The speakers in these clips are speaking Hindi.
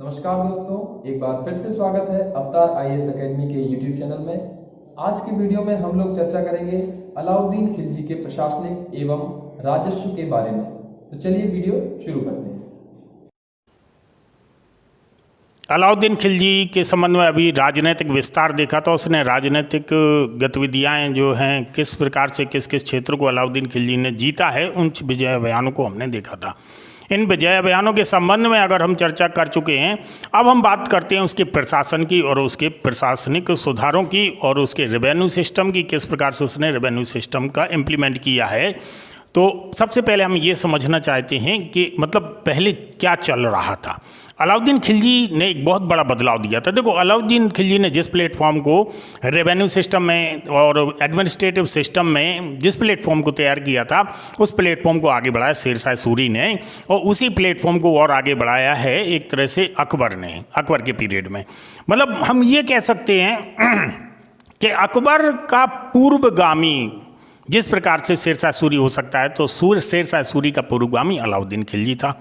नमस्कार दोस्तों, एक बार फिर से स्वागत है अवतार आईएएस एकेडमी के यूट्यूब चैनल में। आज की वीडियो में हम लोग चर्चा करेंगे अलाउद्दीन खिलजी के प्रशासनिक एवं राजस्व के बारे में। तो चलिए वीडियो शुरू करते हैं। अलाउद्दीन खिलजी के संबंध में अभी राजनीतिक विस्तार देखा तो उसने राजनीतिक गतिविधियां जो हैं किस प्रकार से किस किस क्षेत्र को अलाउद्दीन खिलजी ने जीता है, उन विजय अभियानों को हमने देखा था। इन विजय अभियानों के संबंध में अगर हम चर्चा कर चुके हैं, अब हम बात करते हैं उसके प्रशासन की और उसके प्रशासनिक सुधारों की और उसके रेवेन्यू सिस्टम की, किस प्रकार से उसने रेवेन्यू सिस्टम का इम्प्लीमेंट किया है। तो सबसे पहले हम ये समझना चाहते हैं कि मतलब पहले क्या चल रहा था। अलाउद्दीन खिलजी ने एक बहुत बड़ा बदलाव दिया था। देखो, अलाउद्दीन खिलजी ने जिस प्लेटफॉर्म को रेवेन्यू सिस्टम में और एडमिनिस्ट्रेटिव सिस्टम में जिस प्लेटफॉर्म को तैयार किया था, उस प्लेटफॉर्म को आगे बढ़ाया शेरशाह सूरी ने, और उसी प्लेटफॉर्म को और आगे बढ़ाया है एक तरह से अकबर ने, अकबर के पीरियड में। मतलब हम ये कह सकते हैं कि अकबर का पूर्वगामी जिस प्रकार से शेरशाह सूरी हो सकता है, तो शेरशाह सूरी का पूर्वगामी अलाउद्दीन खिलजी था।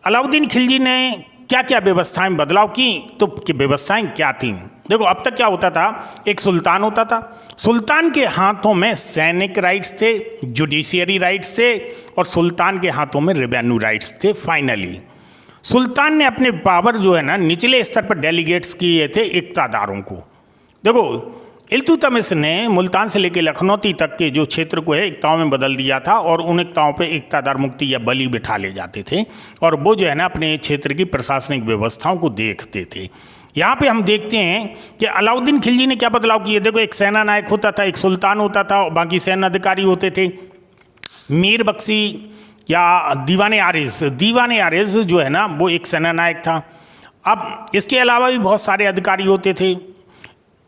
अलाउद्दीन खिलजी ने क्या क्या व्यवस्थाएं बदलाव की, तो व्यवस्थाएं क्या थीं? देखो, अब तक क्या होता था, एक सुल्तान होता था, सुल्तान के हाथों में सैनिक राइट्स थे, जुडिशियरी राइट्स थे, और सुल्तान के हाथों में रेवेन्यू राइट्स थे। फाइनली सुल्तान ने अपने पावर जो है ना निचले स्तर पर डेलीगेट्स किए थे इक्तादारों को। देखो, इल्तुतमिश ने मुल्तान से लेकर लखनौती तक के जो क्षेत्र को है इक्ताओं में बदल दिया था, और उन इक्ताओं पे इक्तादार मुक्ति या बली बिठा ले जाते थे, और वो जो है ना अपने क्षेत्र की प्रशासनिक व्यवस्थाओं को देखते थे। यहाँ पे हम देखते हैं कि अलाउद्दीन खिलजी ने क्या बदलाव किए। देखो, एक सेना नायक होता था, एक सुल्तान होता था, और बाकी सैन्य अधिकारी होते थे। मीर बख्शी या दीवान आरिज जो है ना वो एक सेना नायक था। अब इसके अलावा भी बहुत सारे अधिकारी होते थे।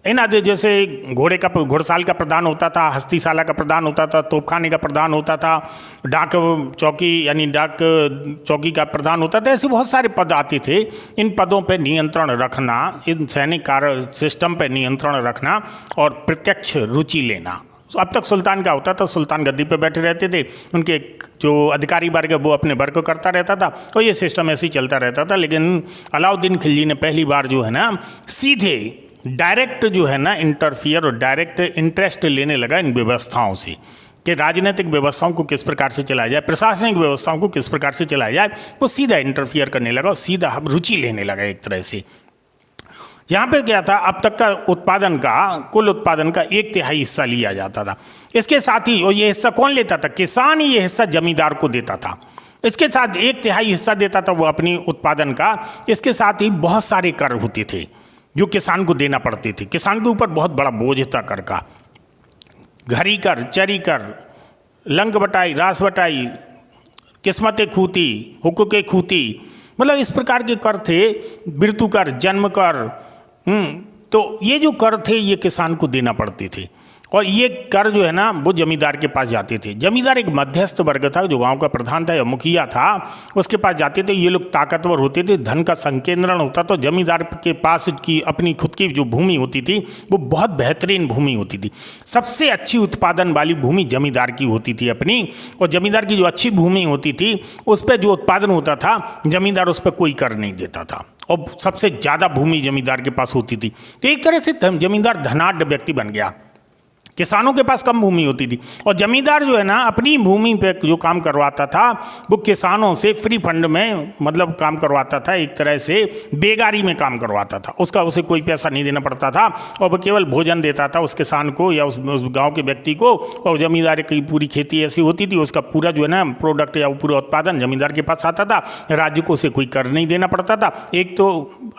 इन जैसे घोड़साल का प्रधान होता था, हस्तीशाला का प्रधान होता था, तोपखाने का प्रधान होता था, डाक चौकी का प्रधान होता था। ऐसे बहुत सारे पद आते थे। इन पदों पर नियंत्रण रखना, इन सैनिक कार्य सिस्टम पर नियंत्रण रखना और प्रत्यक्ष रुचि लेना। अब तक सुल्तान का होता था, सुल्तान गद्दी पे बैठे रहते थे, उनके जो अधिकारी वर्ग है वो अपने वर्क को करता रहता था, तो ये सिस्टम ऐसे ही चलता रहता था। लेकिन अलाउद्दीन खिलजी ने पहली बार जो है ना सीधे डायरेक्ट जो है ना इंटरफियर और डायरेक्ट इंटरेस्ट लेने लगा इन व्यवस्थाओं से, कि राजनीतिक व्यवस्थाओं को किस प्रकार से चलाया जाए, प्रशासनिक व्यवस्थाओं को किस प्रकार से चलाया जाए। वो सीधा इंटरफियर करने लगा और सीधा रुचि लेने लगा एक तरह से। यहाँ पे क्या था, अब तक का कुल उत्पादन का 1/3 हिस्सा लिया जाता था। इसके साथ ही, और ये हिस्सा कौन लेता था? किसान ही ये हिस्सा जमींदार को देता था। इसके साथ 1/3 हिस्सा देता था वो अपनी उत्पादन का। इसके साथ ही बहुत सारे कर होते थे जो किसान को देना पड़ते थे। किसान के ऊपर बहुत बड़ा बोझ था कर का। घरी कर, चरी कर, लंग बटाई, रास बटाई, किस्मत खूती, हुकूक खूती, मतलब इस प्रकार के कर थे। मृत्यु कर, जन्म कर, तो ये जो कर थे ये किसान को देना पड़ते थे, और ये कर जो है ना वो जमींदार के पास जाते थे। जमींदार एक मध्यस्थ वर्ग था, जो गांव का प्रधान था या मुखिया था, उसके पास जाते थे। ये लोग ताकतवर होते थे, धन का संकेंद्रण होता। तो जमींदार के पास की अपनी खुद की जो भूमि होती थी वो बहुत बेहतरीन भूमि होती थी। सबसे अच्छी उत्पादन वाली भूमि जमींदार की होती थी अपनी, और जमींदार की जो अच्छी भूमि होती थी उस पर जो उत्पादन होता था जमींदार उस पर कोई कर नहीं देता था, और सबसे ज़्यादा भूमि जमींदार के पास होती थी। तो एक तरह से जमींदार धनाढ्य व्यक्ति बन गया। किसानों के पास कम भूमि होती थी, और जमींदार जो है ना अपनी भूमि पे जो काम करवाता था वो किसानों से फ्री फंड में मतलब काम करवाता था, एक तरह से बेगारी में काम करवाता था। उसे कोई पैसा नहीं देना पड़ता था, और वो केवल भोजन देता था उस किसान को या उस गांव के व्यक्ति को। और जमींदार की पूरी खेती ऐसी होती थी, उसका पूरा जो है ना प्रोडक्ट या पूरा उत्पादन जमींदार के पास आता था। राज्य को उसे कोई कर नहीं देना पड़ता था। एक तो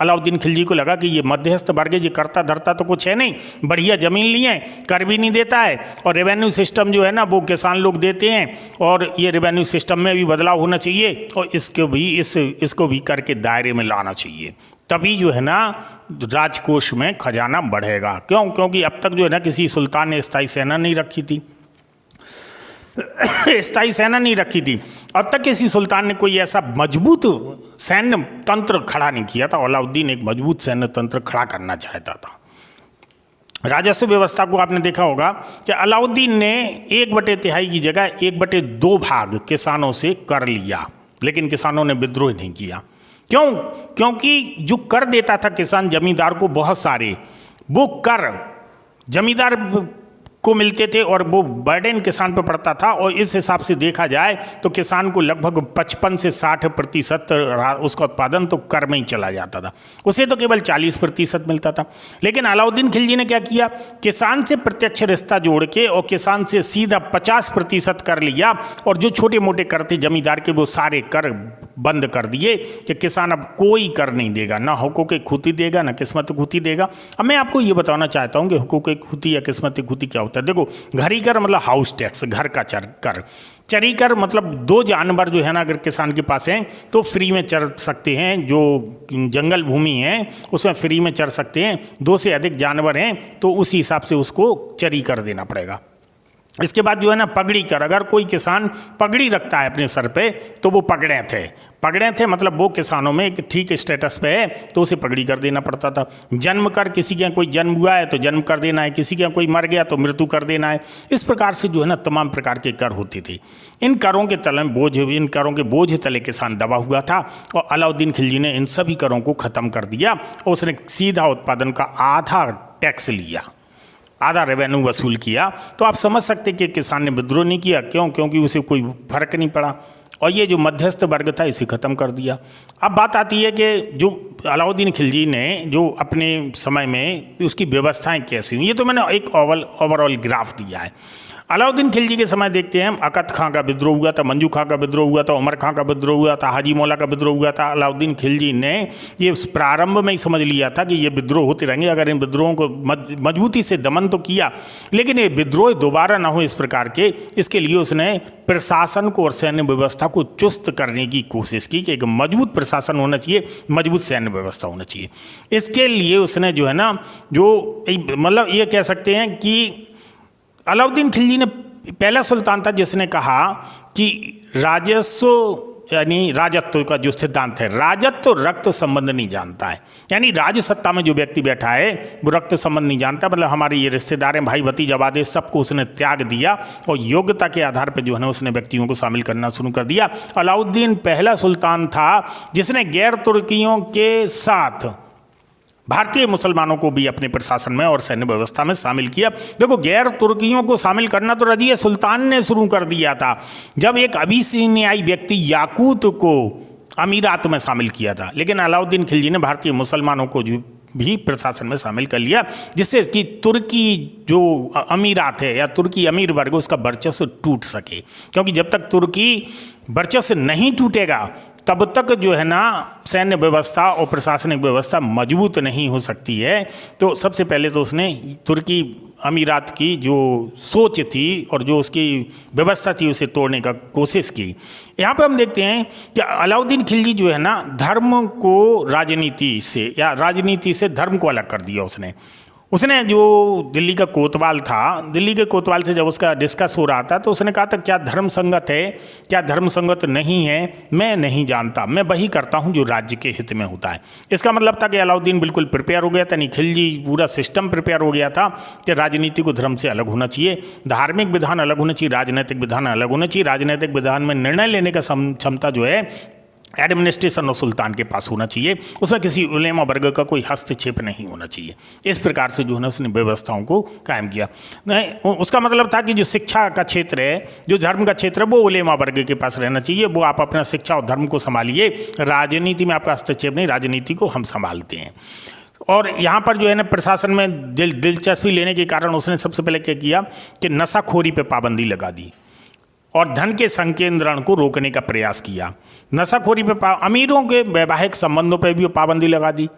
अलाउद्दीन खिलजी को लगा कि ये मध्यस्थ वर्ग ये करता धरता तो कुछ है नहीं, बढ़िया जमीन लिए, कर भी नहीं देता है, और रेवेन्यू सिस्टम जो है ना वो किसान लोग देते हैं, और ये रेवेन्यू सिस्टम में भी बदलाव होना चाहिए, और इसको भी करके दायरे में लाना चाहिए। तभी जो है ना राजकोष में खजाना बढ़ेगा। क्योंकि अब तक जो है ना किसी सुल्तान ने स्थायी सेना नहीं रखी थी। अब तक किसी सुल्तान ने कोई ऐसा मजबूत सैन्य तंत्र खड़ा नहीं किया था। अलाउद्दीन एक मजबूत सैन्य तंत्र खड़ा करना चाहता था। राजस्व व्यवस्था को आपने देखा होगा कि अलाउद्दीन ने 1/3 की जगह 1/2 भाग किसानों से कर लिया, लेकिन किसानों ने विद्रोह नहीं किया। क्यों? क्योंकि जो कर देता था किसान जमींदार को बहुत सारे, वो कर जमींदार को मिलते थे और वो बर्डन किसान पर पड़ता था। और इस हिसाब से देखा जाए तो किसान को लगभग 55 से 60% उसका उत्पादन तो कर में ही चला जाता था, उसे तो केवल 40% मिलता था। लेकिन अलाउद्दीन खिलजी ने क्या किया, किसान से प्रत्यक्ष रिश्ता जोड़ के और किसान से सीधा 50% कर लिया, और जो छोटे मोटे कर थे जमींदार के वो सारे कर बंद कर दिए कि किसान अब कोई कर नहीं देगा, ना हुकूक खूती देगा ना किस्मत खूती देगा। अब मैं आपको ये बताना चाहता हूँ कि हुकूक खूती या किस्मत खूती क्या होता है। देखो, घरी कर मतलब हाउस टैक्स, घर का कर। चरी कर मतलब 2 जानवर जो है ना अगर किसान के पास हैं तो फ्री में चर सकते हैं, जो जंगल भूमि है उसमें फ्री में चर सकते हैं। 2 से अधिक जानवर हैं तो उसी हिसाब से उसको चरी कर देना पड़ेगा। इसके बाद जो है ना पगड़ी कर, अगर कोई किसान पगड़ी रखता है अपने सर पे तो वो पगड़े थे मतलब वो किसानों में एक ठीक स्टेटस पे है तो उसे पगड़ी कर देना पड़ता था। जन्म कर, किसी के यहाँ कोई जन्म हुआ है तो जन्म कर देना है, किसी के यहाँ कोई मर गया तो मृत्यु कर देना है। इस प्रकार से जो है ना तमाम प्रकार के कर होते थे। इन करों के बोझ तले किसान दबा हुआ था, और अलाउद्दीन खिलजी ने इन सभी करों को ख़त्म कर दिया और उसने सीधा उत्पादन का आधा टैक्स लिया, आधा रेवेन्यू वसूल किया। तो आप समझ सकते कि किसान ने विद्रोह नहीं किया। क्यों? क्योंकि उसे कोई फर्क नहीं पड़ा, और ये जो मध्यस्थ वर्ग था इसे ख़त्म कर दिया। अब बात आती है कि जो अलाउद्दीन खिलजी ने जो अपने समय में उसकी व्यवस्थाएं कैसी हुई, ये तो मैंने एक ओवरऑल ग्राफ दिया है। अलाउद्दीन खिलजी के समय देखते हैं अकत खां का विद्रोह हुआ था, मंजू खां का विद्रोह हुआ था, उमर खां का विद्रोह हुआ था, हाजी मौला का विद्रोह हुआ था। अलाउद्दीन खिलजी ने ये प्रारंभ में ही समझ लिया था कि ये विद्रोह होते रहेंगे, अगर इन विद्रोहों को मजबूती से दमन तो किया, लेकिन ये विद्रोह दोबारा ना हो इस प्रकार के, इसके लिए उसने प्रशासन को और सैन्य व्यवस्था को चुस्त करने की कोशिश की कि एक मजबूत प्रशासन होना चाहिए, मजबूत सैन्य व्यवस्था होना चाहिए। इसके लिए उसने जो है ना मतलब ये कह सकते हैं कि अलाउद्दीन खिलजी ने पहला सुल्तान था जिसने कहा कि राजस्व यानी राजत्व का जो सिद्धांत है, राजत्व रक्त संबंध नहीं जानता है। यानी राज सत्ता में जो व्यक्ति बैठा है वो रक्त संबंध नहीं जानता, मतलब हमारे ये रिश्तेदार हैं, भाई भतीजा वादे सबको उसने त्याग दिया और योग्यता के आधार पर जो है ना उसने व्यक्तियों को शामिल करना शुरू कर दिया। अलाउद्दीन पहला सुल्तान था जिसने गैर तुर्कियों के साथ भारतीय मुसलमानों को भी अपने प्रशासन में और सैन्य व्यवस्था में शामिल किया। देखो, गैर तुर्कियों को शामिल करना तो रजिया सुल्तान ने शुरू कर दिया था, जब एक अबिसिनियाई व्यक्ति याकूत को अमीरात में शामिल किया था, लेकिन अलाउद्दीन खिलजी ने भारतीय मुसलमानों को भी प्रशासन में शामिल कर लिया, जिससे कि तुर्की जो अमीरात है या तुर्की अमीर वर्ग उसका वर्चस्व टूट सके। क्योंकि जब तक तुर्की वर्चस्व नहीं टूटेगा तब तक जो है ना सैन्य व्यवस्था और प्रशासनिक व्यवस्था मजबूत नहीं हो सकती है। तो सबसे पहले तो उसने तुर्की अमीरात की जो सोच थी और जो उसकी व्यवस्था थी उसे तोड़ने का कोशिश की। यहाँ पे हम देखते हैं कि अलाउद्दीन खिलजी जो है ना धर्म को राजनीति से या राजनीति से धर्म को अलग कर दिया। उसने जो दिल्ली का कोतवाल था, दिल्ली के कोतवाल से जब उसका डिस्कस हो रहा था तो उसने कहा था क्या धर्म संगत है, क्या धर्म संगत नहीं है, मैं नहीं जानता, मैं वही करता हूं जो राज्य के हित में होता है। इसका मतलब था कि अलाउद्दीन बिल्कुल प्रिपेयर हो गया था, नहीं खिलजी पूरा सिस्टम प्रिपेयर हो गया था कि राजनीति को धर्म से अलग होना चाहिए, धार्मिक विधान अलग होना चाहिए, राजनीतिक विधान अलग होना चाहिए। राजनीतिक विधान में निर्णय लेने का क्षमता जो है एडमिनिस्ट्रेशन और सुल्तान के पास होना चाहिए, उसमें किसी उलेमा वर्ग का कोई हस्तक्षेप नहीं होना चाहिए। इस प्रकार से जो है उसने व्यवस्थाओं को कायम किया। नहीं, उसका मतलब था कि जो शिक्षा का क्षेत्र है, जो धर्म का क्षेत्र है, वो उलेमा वर्ग के पास रहना चाहिए, वो आप अपना शिक्षा और धर्म को संभालिए, राजनीति में आपका हस्तक्षेप नहीं, राजनीति को हम संभालते हैं। और यहाँ पर जो है ना प्रशासन में दिलचस्पी लेने के कारण उसने सबसे पहले क्या किया कि नशाखोरी पर पाबंदी लगा दी और धन के संकेंद्रण को रोकने का प्रयास किया। नशाखोरी पे अमीरों के वैवाहिक संबंधों पर भी पाबंदी लगा दी,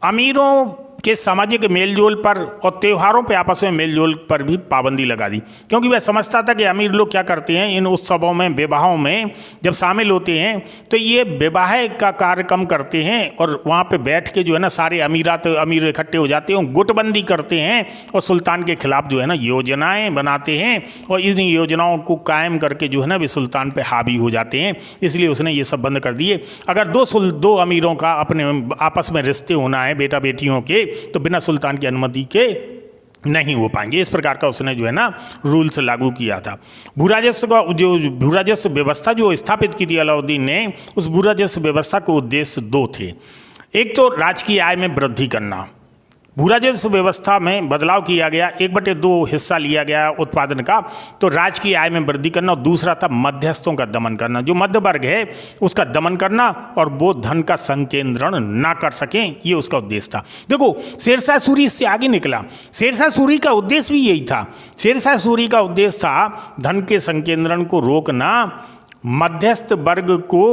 अमीरों के सामाजिक मेलजोल पर और त्योहारों पे आपस में मेलजोल पर भी पाबंदी लगा दी, क्योंकि वह समझता था कि अमीर लोग क्या करते हैं इन उत्सवों में, विवाहों में जब शामिल होते हैं तो ये विवाह का कार्यक्रम करते हैं और वहाँ पे बैठ के जो है ना सारे अमीर इकट्ठे हो जाते हैं, गुटबंदी करते हैं और सुल्तान के खिलाफ जो है ना योजनाएं बनाते हैं और इन योजनाओं को कायम करके जो है ना वे सुल्तान पे हावी हो जाते हैं। इसलिए उसने ये सब बंद कर दिए। अगर दो अमीरों का अपने आपस में रिश्ते होना है बेटा बेटियों के, तो बिना सुल्तान की अनुमति के नहीं हो पाएंगे। इस प्रकार का उसने जो है ना रूल्स लागू किया था। भूराजस्व का जो भूराजस्व व्यवस्था जो स्थापित की थी अलाउद्दीन ने, उस भूराजस्व व्यवस्था के उद्देश्य दो थे। एक तो राजकीय आय में वृद्धि करना, भूराजस्व व्यवस्था में बदलाव किया गया, 1/2 हिस्सा लिया गया उत्पादन का, तो राज्य की आय में वृद्धि करना, और दूसरा था मध्यस्थों का दमन करना, जो मध्य वर्ग है उसका दमन करना और वो धन का संकेंद्रण ना कर सकें, ये उसका उद्देश्य था। देखो शेरशाह सूरी इससे आगे निकला। शेरशाह सूरी का उद्देश्य भी यही था। शेरशाह सूरी का उद्देश्य था धन के संकेंद्रण को रोकना, मध्यस्थ वर्ग को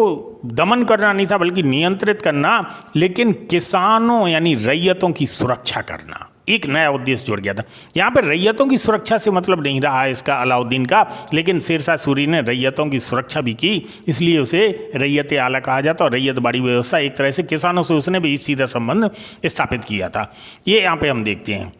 दमन करना नहीं था बल्कि नियंत्रित करना, लेकिन किसानों यानी रैयतों की सुरक्षा करना, एक नया उद्देश्य जुड़ गया था। यहाँ पर रैयतों की सुरक्षा से मतलब नहीं रहा इसका अलाउद्दीन का, लेकिन शेरशाह सूरी ने रैयतों की सुरक्षा भी की, इसलिए उसे रैयत आला कहा जाता। और रैयत बाड़ी व्यवस्था एक तरह से किसानों से उसने भी सीधा संबंध स्थापित किया था। ये यहाँ पे हम देखते हैं।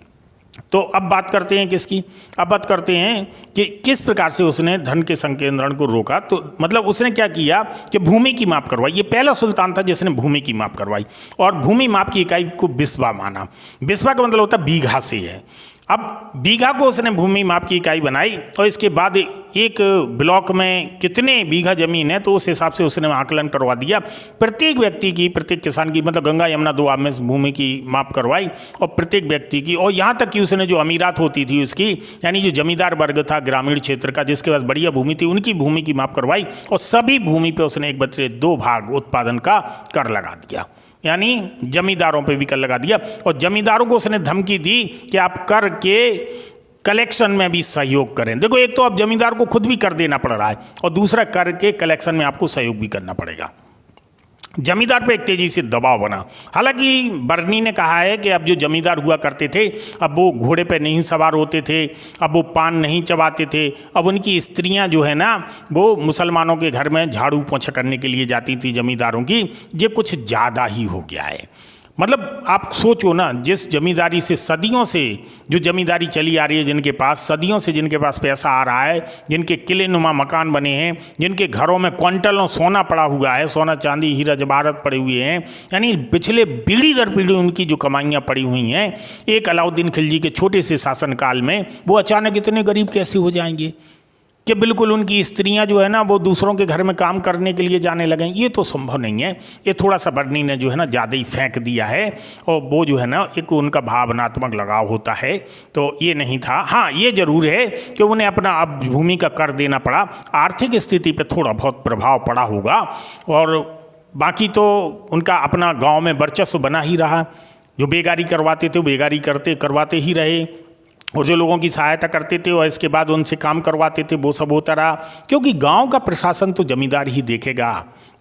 तो अब बात करते हैं किसकी, अब बात करते हैं कि किस प्रकार से उसने धन के संकेंद्रण को रोका। तो मतलब उसने क्या किया कि भूमि की माप करवाई। ये पहला सुल्तान था जिसने भूमि की माप करवाई, और भूमि माप की इकाई को बिस्वा माना। बिस्वा का मतलब होता है बीघा से है। अब बीघा को उसने भूमि माप की इकाई बनाई, और इसके बाद एक ब्लॉक में कितने बीघा जमीन है तो उस हिसाब से उसने आकलन करवा दिया। प्रत्येक व्यक्ति की, प्रत्येक किसान की, मतलब गंगा यमुना 2 आब में भूमि की माप करवाई, और प्रत्येक व्यक्ति की, और यहाँ तक कि उसने जो अमीरात होती थी उसकी, यानी जो जमींदार वर्ग था ग्रामीण क्षेत्र का जिसके पास बढ़िया भूमि थी, उनकी भूमि की माप करवाई, और सभी भूमि पर उसने 1/2 भाग उत्पादन का कर लगा दिया, यानी जमींदारों पे भी कर लगा दिया। और जमींदारों को उसने धमकी दी कि आप कर के कलेक्शन में भी सहयोग करें। देखो एक तो अब जमींदार को खुद भी कर देना पड़ रहा है, और दूसरा कर के कलेक्शन में आपको सहयोग भी करना पड़ेगा। जमींदार पे एक तेजी से दबाव बना। हालांकि बर्नी ने कहा है कि अब जो जमींदार हुआ करते थे अब वो घोड़े पे नहीं सवार होते थे, अब वो पान नहीं चबाते थे, अब उनकी स्त्रियां जो है ना वो मुसलमानों के घर में झाड़ू पोंछा करने के लिए जाती थी जमींदारों की। ये कुछ ज़्यादा ही हो गया है। मतलब आप सोचो ना, जिस जमींदारी से सदियों से जो जमींदारी चली आ रही है, जिनके पास सदियों से जिनके पास पैसा आ रहा है, जिनके किले नुमा मकान बने हैं, जिनके घरों में क्विंटलों सोना पड़ा हुआ है, सोना चांदी हीरा जवाहरात पड़े हुए हैं, यानी पिछले पीढ़ी दर पीढ़ी उनकी जो कमाइयाँ पड़ी हुई हैं, एक अलाउद्दीन खिलजी के छोटे से शासनकाल में वो अचानक इतने गरीब कैसे हो जाएंगे कि बिल्कुल उनकी स्त्रियां जो है ना वो दूसरों के घर में काम करने के लिए जाने लगें। ये तो संभव नहीं है। ये थोड़ा सा बर्नी ने जो है ना ज़्यादा ही फेंक दिया है, और वो जो है ना एक उनका भावनात्मक लगाव होता है, तो ये नहीं था। हाँ ये जरूर है कि उन्हें अपना अब भूमि का कर देना पड़ा, आर्थिक स्थिति पर थोड़ा बहुत प्रभाव पड़ा होगा, और बाकी तो उनका अपना गाँव में वर्चस्व बना ही रहा। जो बेगारी करवाते थे वो बेगारी करवाते ही रहे, और जो लोगों की सहायता करते थे और इसके बाद उनसे काम करवाते थे वो सब होता रहा। क्योंकि गांव का प्रशासन तो जमींदार ही देखेगा,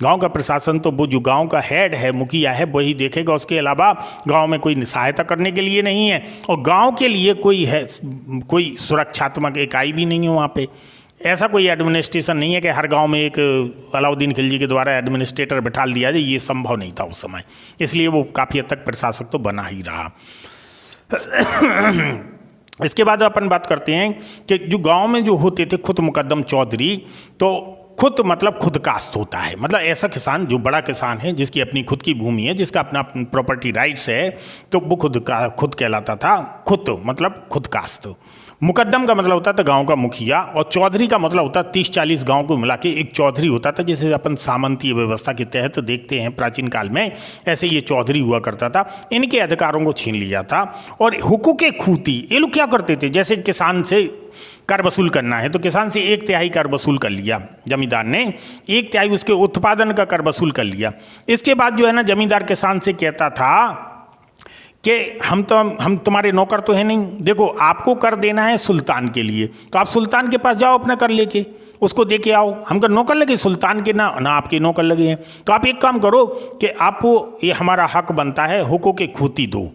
गांव का प्रशासन तो वो जो गांव का हेड है, मुखिया है, वही देखेगा। उसके अलावा गांव में कोई सहायता करने के लिए नहीं है, और गांव के लिए कोई सुरक्षात्मक इकाई भी नहीं है वहाँ पे। ऐसा कोई एडमिनिस्ट्रेशन नहीं है कि हर गांव में एक अलाउद्दीन खिलजी के द्वारा एडमिनिस्ट्रेटर बैठा दिया जाए, ये संभव नहीं था उस समय। इसलिए वो काफ़ी हद तक प्रशासक तो बना ही रहा। इसके बाद अपन बात करते हैं कि जो गांव में जो होते थे खुद मुकद्दम चौधरी, तो खुद मतलब खुद कास्त होता है, मतलब ऐसा किसान जो बड़ा किसान है जिसकी अपनी खुद की भूमि है, जिसका अपना प्रॉपर्टी राइट्स है, तो वो खुद कहलाता था। खुद मतलब खुद कास्त। मुकद्दम का मतलब होता था गांव का मुखिया, और चौधरी का मतलब होता 30-40 गांव को मिला के एक चौधरी होता था, जैसे अपन सामंतीय व्यवस्था के तहत देखते हैं प्राचीन काल में, ऐसे ये चौधरी हुआ करता था। इनके अधिकारों को छीन लिया था। और हुकूके खूती ये लोग क्या करते थे, जैसे किसान से कर वसूल करना है तो किसान से 1/3 कर वसूल कर लिया जमींदार ने, 1/3 उसके उत्पादन का कर वसूल कर लिया। इसके बाद जो है ना जमींदार किसान से कहता था कि हम तुम्हारे नौकर तो है नहीं, देखो आपको कर देना है सुल्तान के लिए, तो आप सुल्तान के पास जाओ अपना कर लेके, उसको दे के आओ। हम कर नौकर लगे सुल्तान के, ना आपके नौकर लगे हैं। तो आप एक काम करो कि आपको ये हमारा हक बनता है, हुकूके खूती दो,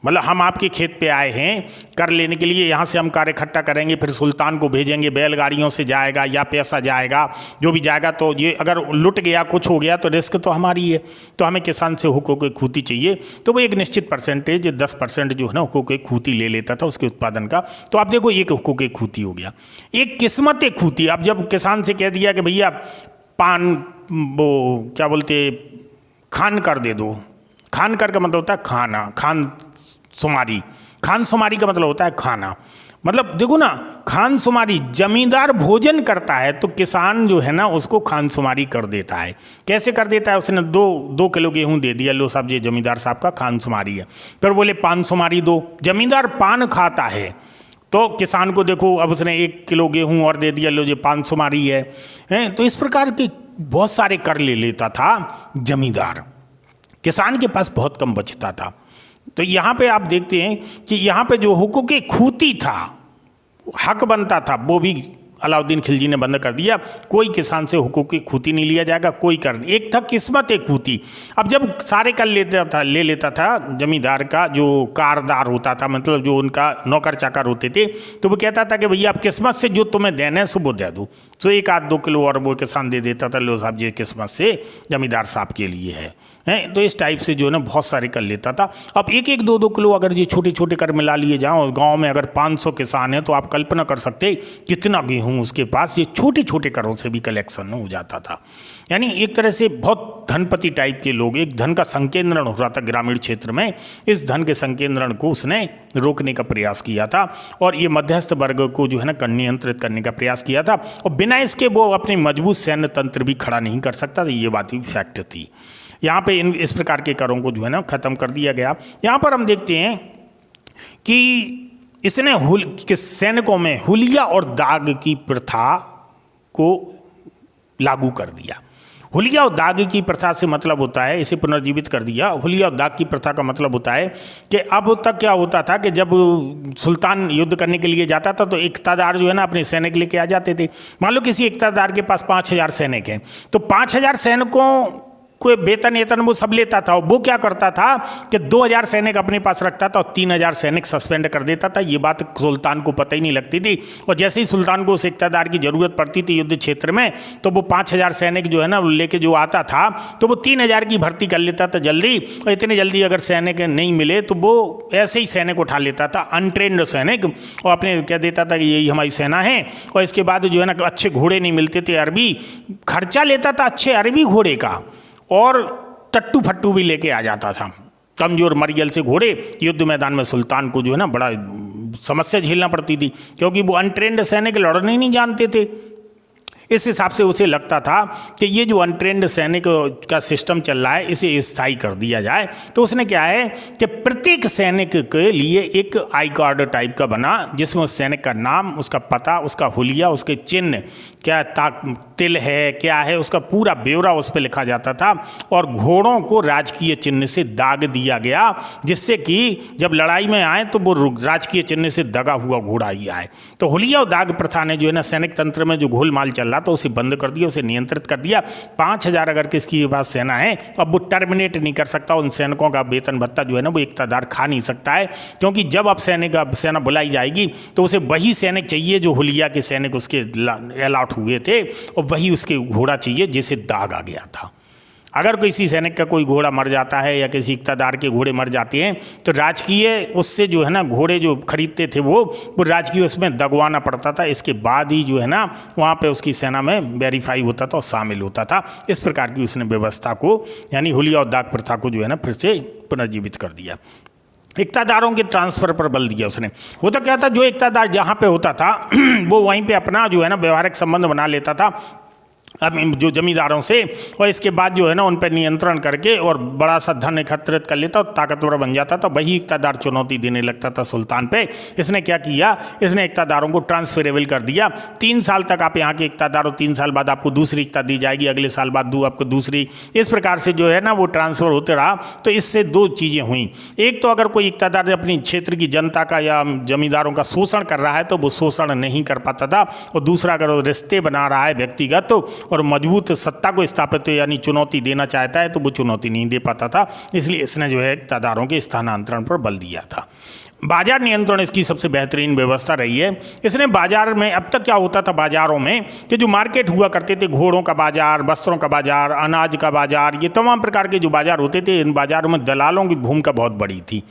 मतलब हम आपके खेत पे आए हैं कर लेने के लिए, यहाँ से हम कार इकट्ठा करेंगे, फिर सुल्तान को भेजेंगे, बैलगाड़ियों से जाएगा या पैसा जाएगा, जो भी जाएगा, तो ये अगर लुट गया कुछ हो गया तो रिस्क तो हमारी है, तो हमें किसान से हुकूक खूती चाहिए। तो वो एक निश्चित परसेंटेज 10% जो है ना हुकूक खूती ले लेता था उसके उत्पादन का। तो आप देखो एक हुकूक खूती हो गया, एक किस्मत खूती। अब जब किसान से कह दिया कि भैया पान वो क्या बोलते खान कर दे दो, खान कर का मतलब होता है खाना, खान शुमारी, खानसुमारी का मतलब होता है खाना। मतलब देखो ना, खानसुमारी, जमींदार भोजन करता है तो किसान जो है ना उसको खानसुमारी कर देता है। कैसे कर देता है? उसने 2 किलो गेहूं दे दिया, लो साहब ये जमींदार साहब का खानसुमारी है। फिर बोले पानसुमारी दो, जमींदार पान खाता है तो किसान को देखो अब उसने 1 किलो गेहूं और दे दिया, लो ये पानसुमारी है। तो इस प्रकार के बहुत सारे कर ले लेता था जमींदार, किसान के पास बहुत कम बचता था। तो यहाँ पे आप देखते हैं कि यहाँ पे जो हुकूक खूती था, हक बनता था, वो भी अलाउद्दीन खिलजी ने बंद कर दिया। कोई किसान से हुकूक की खूती नहीं लिया जाएगा, कोई कर नहीं। एक था किस्मत एक खूती। अब जब सारे कर ले लेता था जमींदार का जो कारदार होता था, मतलब जो उनका नौकर चाकर होते थे, तो वो कहता था कि भैया आप किस्मत से जो तुम्हें देना है सो वो दे दो। तो 1-2 किलो और वो किसान दे देता था, लो साहब ये किस्मत से जमींदार साहब के लिए है। तो इस टाइप से जो है ना बहुत सारे कर लेता था। अब 1-1, 2-2 किलो अगर ये छोटे छोटे कर मिला लिए जाओ, गांव में अगर 500 किसान हैं तो आप कल्पना कर सकते कितना गेहूं उसके पास ये छोटे छोटे करों से भी कलेक्शन हो जाता था। यानी एक तरह से बहुत धनपति टाइप के लोग, एक धन का संकेंद्रण हो रहा था ग्रामीण क्षेत्र में। इस धन के संकेंद्रण को उसने रोकने का प्रयास किया था और ये मध्यस्थ वर्ग को जो है ना नियंत्रित करने का प्रयास किया था। और बिना इसके वो अपनी मजबूत सैन्य तंत्र भी खड़ा नहीं कर सकता था, ये बात भी फैक्ट थी। यहाँ पे इस प्रकार के करों को जो है ना खत्म कर दिया गया। यहाँ पर हम देखते हैं कि इसने सैनिकों में हुलिया और दाग की प्रथा को लागू कर दिया। हुलिया और दाग की प्रथा से मतलब होता है, इसे पुनर्जीवित कर दिया। हुलिया और दाग की प्रथा का मतलब होता है कि अब तक क्या होता था कि जब सुल्तान युद्ध करने के लिए जाता था तो इक़्तिदार जो है ना अपने सैनिक लेके आ जाते थे। मान लो किसी इक़्तिदार के पास 5000 सैनिक हैं, तो 5000 सैनिकों कोई वेतन वो सब लेता था। वो क्या करता था कि 2000 सैनिक अपने पास रखता था और 3000 सैनिक सस्पेंड कर देता था। ये बात सुल्तान को पता ही नहीं लगती थी। और जैसे ही सुल्तान को उस इक़्तिदार की ज़रूरत पड़ती थी युद्ध क्षेत्र में, तो वो 5000 सैनिक जो है ना लेके जो आता था तो वो 3000 की भर्ती कर लेता था जल्दी। और इतने जल्दी अगर सैनिक नहीं मिले तो वो ऐसे ही सैनिक उठा लेता था, अनट्रेंड सैनिक, और अपने कह देता था कि यही हमारी सेना है। और इसके बाद जो है ना अच्छे घोड़े नहीं मिलते थे, अरबी खर्चा लेता था अच्छे अरबी घोड़े का, और टट्टू फट्टू भी लेके आ जाता था, कमजोर मरियल से घोड़े। युद्ध मैदान में सुल्तान को जो है ना बड़ा समस्या झेलना पड़ती थी, क्योंकि वो अनट्रेंड सैनिक लड़ने ही नहीं जानते थे। इस हिसाब से उसे लगता था कि ये जो अनट्रेंड सैनिक का सिस्टम चल रहा है इसे स्थायी कर दिया जाए। तो उसने क्या है कि प्रत्येक सैनिक के लिए एक आई कार्ड टाइप का बना, जिसमें उस सैनिक का नाम, उसका पता, उसका हुलिया, उसके चिन्ह, क्या तिल है, क्या है, उसका पूरा ब्यौरा उस पर लिखा जाता था। और घोड़ों को राजकीय चिन्ह से दाग दिया गया, जिससे कि जब लड़ाई में आए तो वो राजकीय चिन्ह से दगा हुआ घोड़ा ही आए। तो हुलिया और दाग प्रथा ने जो है ना सैनिक तंत्र में जो घोलमाल चल रहा तो उसे बंद कर दिया, उसे नियंत्रित कर दिया। 5000 अगर किसकी पास सेना है तो अब वो टर्मिनेट नहीं कर सकता, उन सैनिकों का वेतन भत्ता जो है ना वो इक़्तिदार खा नहीं सकता है, क्योंकि जब अब सेना बुलाई जाएगी तो उसे वही सैनिक चाहिए जो हुलिया के सैनिक उसके अलॉट हुए थे, और वही उसके घोड़ा चाहिए जिसे दाग आ गया था। अगर किसी सैनिक का कोई घोड़ा मर जाता है या किसी इक़्तिदार के घोड़े मर जाते हैं तो राजकीय उससे जो है ना घोड़े जो खरीदते थे वो राजकीय उसमें दगवाना पड़ता था। इसके बाद ही जो है ना वहाँ पे उसकी सेना में वेरीफाई होता था और शामिल होता था। इस प्रकार की उसने व्यवस्था को, यानी हुलिया और दाग प्रथा को जो है ना फिर से पुनर्जीवित कर दिया। इक़्तिदारों के ट्रांसफ़र पर बल दिया उसने। वो तो क्या था, जो इक़्तिदार जहाँ पे होता था वो वहीं पे अपना जो है ना व्यवहारिक संबंध बना लेता था अब जो जमींदारों से, और इसके बाद जो है ना उन पर नियंत्रण करके और बड़ा सा धन एकत्रित कर लेता और ताकतवर बन जाता था। वही इक़्तिदार चुनौती देने लगता था सुल्तान पे। इसने क्या किया, इसने इक़्तिदारों को ट्रांसफरेबल कर दिया। 3 साल तक आप यहाँ के इक़्तिदार हो, 3 साल बाद आपको दूसरी इक़्तिदार दी जाएगी, अगले साल बाद आपको दूसरी। इस प्रकार से जो है ना वो ट्रांसफ़र होते रहा। तो इससे 2 चीज़ें हुई। एक तो अगर कोई इक़्तिदार अपनी क्षेत्र की जनता का या जमींदारों का शोषण कर रहा है तो वो शोषण नहीं कर पाता था, और दूसरा अगर वो रिश्ते बना रहा है व्यक्तिगत और मजबूत सत्ता को स्थापित यानी चुनौती देना चाहता है तो वो चुनौती नहीं दे पाता था। इसलिए इसने जो है इक़्तिदारों के स्थानांतरण पर बल दिया था। बाजार नियंत्रण इसकी सबसे बेहतरीन व्यवस्था रही है। इसने बाजार में, अब तक क्या होता था बाजारों में कि जो मार्केट हुआ करते थे, घोड़ों का बाजार, वस्त्रों का बाजार, अनाज का बाजार, ये तमाम प्रकार के जो बाजार होते थे, इन बाजारों में दलालों की भूमिका बहुत बड़ी थी।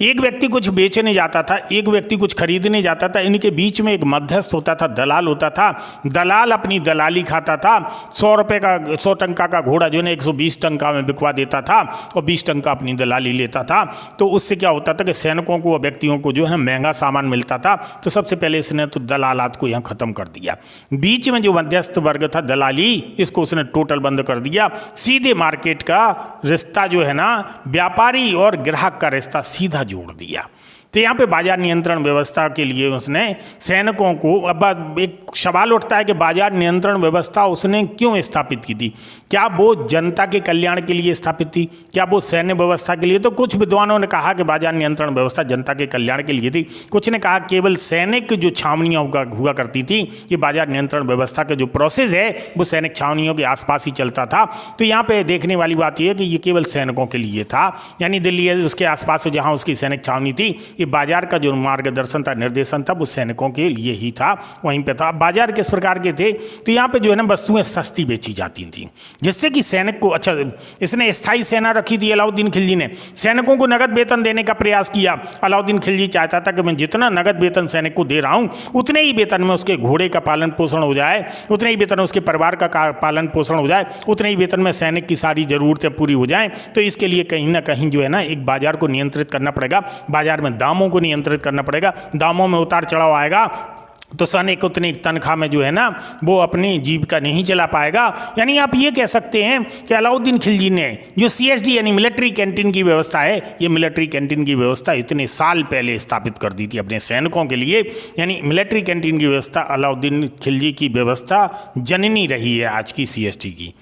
एक व्यक्ति कुछ बेचने जाता था, एक व्यक्ति कुछ खरीदने जाता था, इनके बीच में एक मध्यस्थ होता था, दलाल होता था। दलाल अपनी दलाली खाता था। 100 टंका का घोड़ा जो है 120 टंका में बिकवा देता था और 20 टंका अपनी दलाली लेता था। तो उससे क्या होता था कि सैनिकों को, व्यक्तियों को जो है महंगा सामान मिलता था। तो सबसे पहले इसने तो दलालात को यहाँ ख़त्म कर दिया। बीच में जो मध्यस्थ वर्ग था, दलाली, इसको उसने टोटल बंद कर दिया। सीधे मार्केट का रिश्ता जो है ना, व्यापारी और ग्राहक का रिश्ता सीधा जोड़ दिया। तो यहाँ पे बाजार नियंत्रण व्यवस्था के लिए उसने सैनिकों को, अब एक सवाल उठता है कि बाजार नियंत्रण व्यवस्था उसने क्यों स्थापित की थी? क्या वो जनता के कल्याण के लिए स्थापित थी? क्या वो सैन्य व्यवस्था के लिए? तो कुछ विद्वानों ने कहा कि बाजार नियंत्रण व्यवस्था जनता के कल्याण के लिए थी। कुछ ने कहा केवल सैनिक जो छावनियाँ हुआ करती थी, ये बाजार नियंत्रण व्यवस्था का जो प्रोसेस है वो सैनिक छावनियों के आसपास ही चलता था। तो यहाँ पे देखने वाली बात यह है कि ये केवल सैनिकों के लिए था, यानी दिल्ली है उसके आसपास जहाँ उसकी सैनिक छावनी थी, बाजार का जो मार्गदर्शन था, निर्देशन था, वो सैनिकों के लिए ही था, वहीं पे था। बाजार किस प्रकार के थे? तो यहाँ पे जो है ना वस्तुएं सस्ती बेची जाती थी, जिससे कि सैनिक को, अच्छा इसने स्थायी सेना रखी थी अलाउद्दीन खिलजी ने, सैनिकों को नगद वेतन देने का प्रयास किया। अलाउद्दीन खिलजी चाहता था कि मैं जितना नगद वेतन सैनिक को दे रहा हूँ उतने ही वेतन में उसके घोड़े का पालन पोषण हो जाए, उतने ही वेतन में उसके परिवार का पालन पोषण हो जाए, उतने ही वेतन में सैनिक की सारी जरूरतें पूरी हो जाएं। तो इसके लिए कहीं ना कहीं जो है ना एक बाजार को नियंत्रित करना पड़ेगा, बाजार में दामों को नियंत्रित करना पड़ेगा। दामों में उतार चढ़ाव आएगा तो सैनिक उतनी तनख्वाह में जो है ना वो अपनी जीविका नहीं चला पाएगा। यानी आप ये कह सकते हैं कि अलाउद्दीन खिलजी ने जो CSD यानी मिलिट्री कैंटीन की व्यवस्था है, ये मिलिट्री कैंटीन की व्यवस्था इतने साल पहले स्थापित कर दी थी अपने सैनिकों के लिए। यानी मिलिट्री कैंटीन की व्यवस्था अलाउद्दीन खिलजी की व्यवस्था जननी रही है आज की CSD की।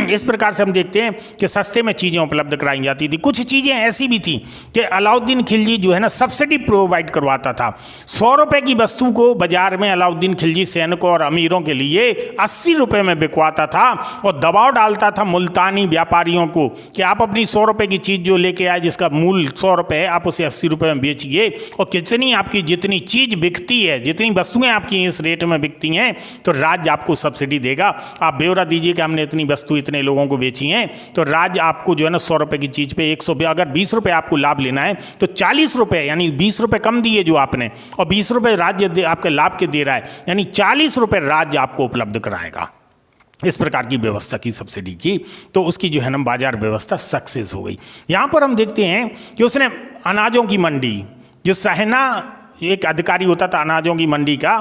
इस प्रकार से हम देखते हैं कि सस्ते में चीज़ें उपलब्ध कराई जाती थी। कुछ चीज़ें ऐसी भी थी कि अलाउद्दीन खिलजी जो है ना सब्सिडी प्रोवाइड करवाता था। 100 रुपये की वस्तु को बाजार में अलाउद्दीन खिलजी सैनिकों और अमीरों के लिए 80 रुपये में बिकवाता था और दबाव डालता था मुल्तानी व्यापारियों को कि आप अपनी 100 रुपये की चीज़ जो लेके आए जिसका मूल्य 100 रुपये है, आप उसे 80 रुपये में बेचिए और कितनी आपकी जितनी चीज़ बिकती है, जितनी वस्तुएँ आपकी इस रेट में बिकती हैं तो राज्य आपको सब्सिडी देगा। आप ब्यौरा दीजिए कि हमने इतनी वस्तु इतने लोगों को बेची हैं तो राज्य आपको जो है ना 100 रुपये की चीज़ पे 100, अगर 20 रुपये आपको लाभ लेना है तो 40 रुपये, यानी 20 रुपये कम दिए जो आपने और 20 रुपये राज्य आपके लाभ के दे रहा है, यानी 40 रुपये राज्य आपको उपलब्ध कराएगा। इस प्रकार की व्यवस्था की सब्सिडी की, तो उसकी जो है ना बाजार व्यवस्था सक्सेस हो गई। यहाँ पर हम देखते हैं कि उसने अनाजों की मंडी, जो सहना एक अधिकारी होता था अनाजों की मंडी का,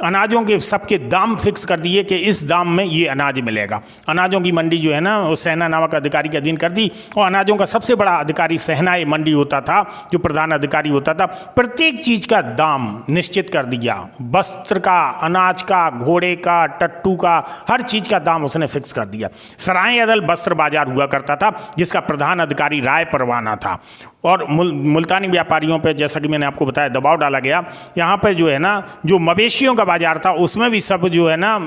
अनाजों के सबके दाम फिक्स कर दिए कि इस दाम में ये अनाज मिलेगा। अनाजों की मंडी जो है ना वो सहना नामक अधिकारी के अधीन कर दी और अनाजों का सबसे बड़ा अधिकारी सहना मंडी होता था, जो प्रधान अधिकारी होता था। प्रत्येक चीज़ का दाम निश्चित कर दिया, वस्त्र का, अनाज का, घोड़े का, टट्टू का, हर चीज़ का दाम उसने फिक्स कर दिया। सराय अदल वस्त्र बाजार हुआ करता था जिसका प्रधान अधिकारी राय परवाना था और मुल्तानी व्यापारियों पर जैसा कि मैंने आपको बताया दबाव डाला गया। यहाँ पर जो है ना जो मवेशियों का बाजार था उसमें भी सब जो है ना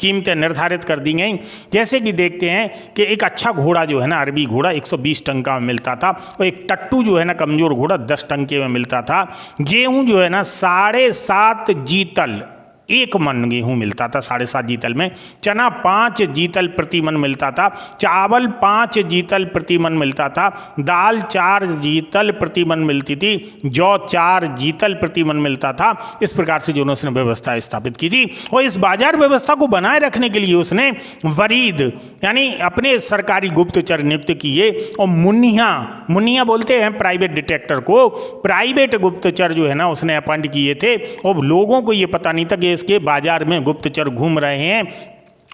कीमतें निर्धारित कर दी गई। जैसे कि देखते हैं कि एक अच्छा घोड़ा जो है ना अरबी घोड़ा 120 टंका में मिलता था और एक टट्टू जो है ना कमज़ोर घोड़ा 10 टंके में मिलता था। गेहूँ जो है ना 7.5 जीतल 1 मन गेहूँ मिलता था 7.5 जीतल में। चना 5 जीतल प्रति मन मिलता था। चावल 5 जीतल प्रति मन मिलता था। दाल 4 जीतल प्रति मन मिलती थी। जौ 4 जीतल प्रति मन मिलता था। इस प्रकार से जो उसने व्यवस्था स्थापित की थी और इस बाजार व्यवस्था को बनाए रखने के लिए उसने वरीद यानी अपने सरकारी गुप्तचर नियुक्त किए और मुन्निया बोलते हैं प्राइवेट डिटेक्टर को, प्राइवेट गुप्तचर जो है ना उसने अपॉइंट किए थे और लोगों को ये पता नहीं था कि इसके बाजार में गुप्तचर घूम रहे हैं।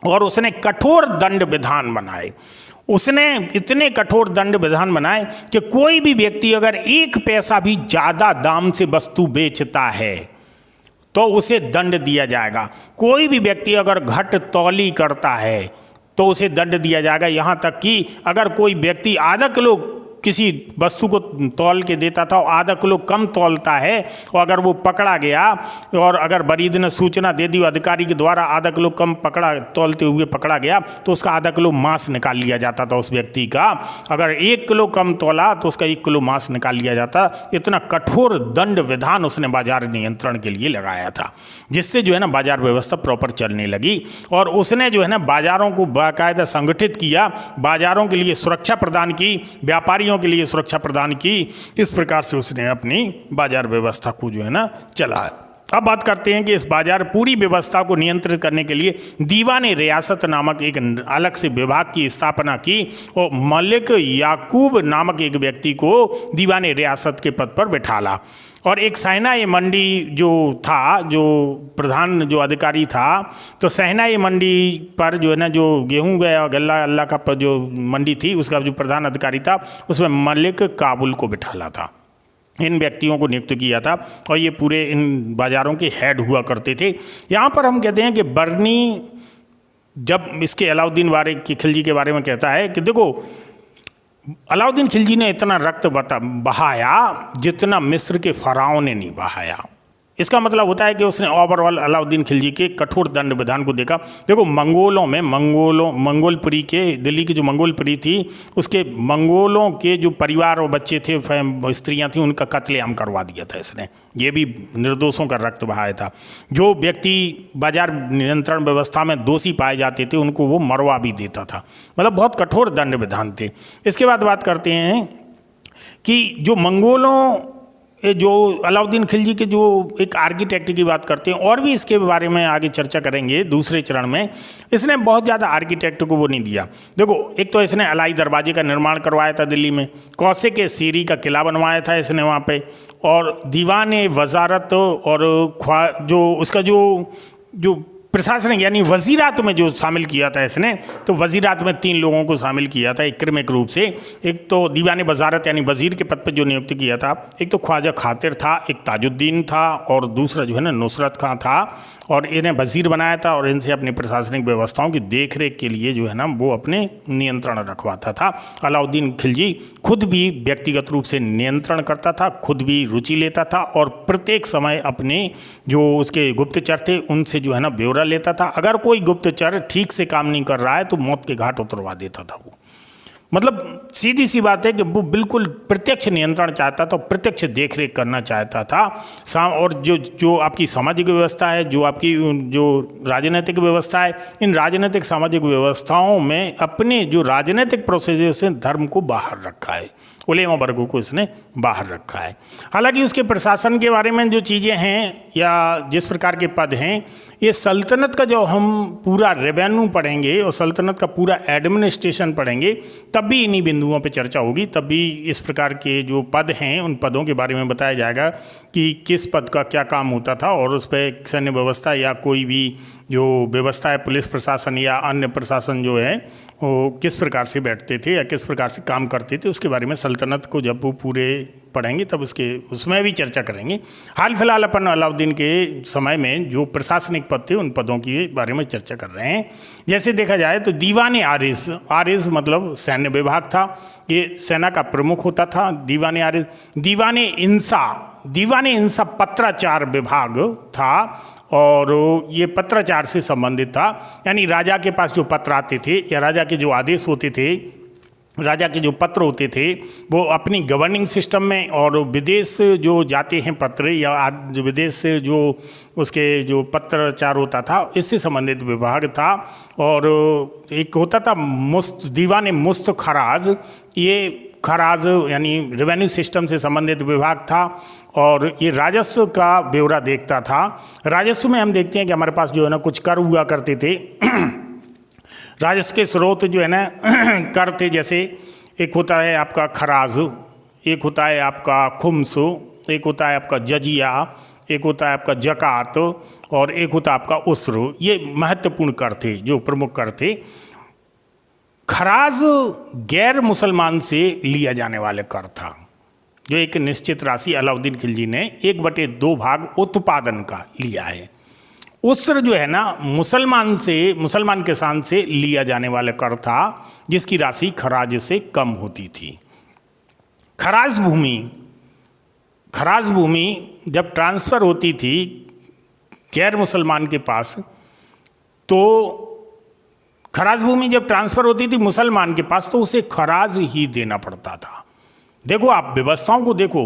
और उसने कठोर दंड विधान बनाए। उसने इतने कठोर दंड विधान बनाए कि कोई भी व्यक्ति अगर 1 पैसा भी ज़्यादा दाम से वस्तु बेचता है तो उसे दंड दिया जाएगा। कोई भी व्यक्ति अगर घट तौली करता है तो उसे दंड दिया जाएगा। यहाँ तक कि अगर कोई व्यक्ति आधा किलो किसी वस्तु को तौल के देता था और आधा किलो कम तौलता है और अगर वो पकड़ा गया और अगर वरीद ने सूचना दे दी अधिकारी के द्वारा आधा किलो कम तौलते हुए पकड़ा गया तो उसका आधा किलो मांस निकाल लिया जाता था उस व्यक्ति का। अगर 1 किलो कम तौला तो उसका 1 किलो मांस निकाल लिया जाता। इतना कठोर दंड विधान उसने बाजार नियंत्रण के लिए लगाया था जिससे जो है ना बाजार व्यवस्था प्रॉपर चलने लगी। और उसने जो है ना बाजारों को बाकायदा संगठित किया, बाजारों के लिए सुरक्षा प्रदान की, व्यापारियों व्यापारियों के लिए सुरक्षा प्रदान की। इस प्रकार से उसने अपनी बाजार व्यवस्था को जो है ना चलाया। अब बात करते हैं कि इस बाजार पूरी व्यवस्था को नियंत्रित करने के लिए दीवाने रियासत नामक एक अलग से विभाग की स्थापना की और मलिक याकूब नामक एक व्यक्ति को दीवाने रियासत के पद पर बिठाला। और एक सहनाई मंडी जो था, जो प्रधान जो अधिकारी था, तो सहनाई मंडी पर जो है ना जो गेहूं गया गल्ला अल्लाह का जो मंडी थी उसका जो प्रधान अधिकारी था उसमें मलिक काबुल को बिठाला था। इन व्यक्तियों को नियुक्त किया था और ये पूरे इन बाज़ारों के हेड हुआ करते थे। यहाँ पर हम कहते हैं कि बर्नी जब इसके अलाउद्दीन खिलजी के बारे में कहता है कि देखो अलाउद्दीन खिलजी ने इतना रक्त बहाया जितना मिस्र के फ़राओं ने नहीं बहाया। इसका मतलब होता है कि उसने ओवरऑल अलाउद्दीन खिलजी के कठोर दंड विधान को देखा। देखो मंगोलपुरी के दिल्ली की जो मंगोलपुरी थी उसके मंगोलों के जो परिवार और बच्चे थे, स्त्रियां थी, उनका कत्लेआम करवा दिया था इसने। ये भी निर्दोषों का रक्त बहाया था। जो व्यक्ति बाजार नियंत्रण व्यवस्था में दोषी पाए जाते थे उनको वो मरवा भी देता था। मतलब बहुत कठोर दंड विधान थे। इसके बाद बात करते हैं कि जो मंगोलों जो अलाउद्दीन खिलजी के जो एक आर्किटेक्ट की बात करते हैं और भी इसके बारे में आगे चर्चा करेंगे दूसरे चरण में। इसने बहुत ज़्यादा आर्किटेक्ट को वो नहीं दिया। देखो एक तो इसने अलाई दरवाजे का निर्माण करवाया था दिल्ली में, कौसे के सीरी का किला बनवाया था इसने वहाँ पे, और दीवान वजारत और जो उसका जो प्रशासनिक यानी वजीरात में जो शामिल किया था इसने, तो वजीरात में 3 लोगों को शामिल किया था क्रमिक रूप से। एक तो दीवान वजारत यानी वजीर के पद पर जो नियुक्त किया था, एक तो ख्वाजा खातिर था, एक ताजुद्दीन था और दूसरा जो है ना नुसरत खां था। और इन्हें वजीर बनाया था और इनसे अपनी प्रशासनिक व्यवस्थाओं की देखरेख के लिए जो है ना वो अपने नियंत्रण रखवाता था। अलाउद्दीन खिलजी खुद भी व्यक्तिगत रूप से नियंत्रण करता था, खुद भी रुचि लेता था और प्रत्येक समय अपने जो उसके गुप्तचर थे उनसे जो है ना ब्यौरा लेता था। अगर कोई गुप्तचर ठीक से काम नहीं कर रहा है तो मौत के घाट उतरवा देता था वो। मतलब सीधी सी बात है कि वो बिल्कुल प्रत्यक्ष नियंत्रण चाहता था, प्रत्यक्ष देखरेख करना चाहता था। और जो आपकी सामाजिक व्यवस्था है, जो आपकी जो राजनीतिक व्यवस्था है, इन राजनीतिक सामाजिक व्यवस्थाओं में अपने जो राजनीतिक प्रोसेस से धर्म को बाहर रखा है, उलेमा वर्गों को इसने बाहर रखा है। हालांकि उसके प्रशासन के बारे में जो चीज़ें हैं या जिस प्रकार के पद हैं, ये सल्तनत का जो हम पूरा रेवेन्यू पढ़ेंगे और सल्तनत का पूरा एडमिनिस्ट्रेशन पढ़ेंगे तब भी इन्हीं बिंदुओं पे चर्चा होगी। तब भी इस प्रकार के जो पद हैं उन पदों के बारे में बताया जाएगा कि किस पद का क्या काम होता था और उस पर सैन्य व्यवस्था या कोई भी जो व्यवस्था है, पुलिस प्रशासन या अन्य प्रशासन जो है वो किस प्रकार से बैठते थे या किस प्रकार से काम करते थे, उसके बारे में सल्तनत को जब वो पूरे पढ़ेंगे तब उसमें भी चर्चा करेंगे। हाल फिलहाल अपन अलाउद्दीन के समय में जो प्रशासनिक पद थे उन पदों के बारे में चर्चा कर रहे हैं। जैसे देखा जाए तो दीवान आरिस मतलब सैन्य विभाग था, ये सेना का प्रमुख होता था। दीवान आरिस, दीवान इंसा पत्राचार विभाग था और ये पत्राचार से संबंधित था। यानी राजा के पास जो पत्र आते थे या राजा के जो आदेश होते थे, राजा के जो पत्र होते थे वो अपनी गवर्निंग सिस्टम में, और विदेश जो जाते हैं पत्र या विदेश से जो उसके जो पत्राचार होता था इससे संबंधित विभाग था। और एक होता था दीवान मुस्त खराज, ये खराज यानी रेवेन्यू सिस्टम से संबंधित विभाग था और ये राजस्व का ब्यौरा देखता था। राजस्व में हम देखते हैं कि हमारे पास जो है ना कुछ कर हुआ करते थे। राजस्व के स्रोत जो है ना कर थे, जैसे एक होता है आपका खराज, एक होता है आपका खुम्स, एक होता है आपका जजिया, एक होता है आपका जकात और एक होता है आपका उस्र। ये महत्वपूर्ण कर थे, जो प्रमुख कर थे। खराज गैर मुसलमान से लिया जाने वाले कर था, जो एक निश्चित राशि अलाउद्दीन खिलजी ने 1/2 भाग उत्पादन का लिया है। उस्र जो है ना मुसलमान किसान से लिया जाने वाला कर था, जिसकी राशि खराज से कम होती थी। खराज भूमि जब ट्रांसफ़र होती थी गैर मुसलमान के पास, तो खराज भूमि जब ट्रांसफ़र होती थी मुसलमान के पास तो उसे खराज ही देना पड़ता था। देखो आप व्यवस्थाओं को देखो,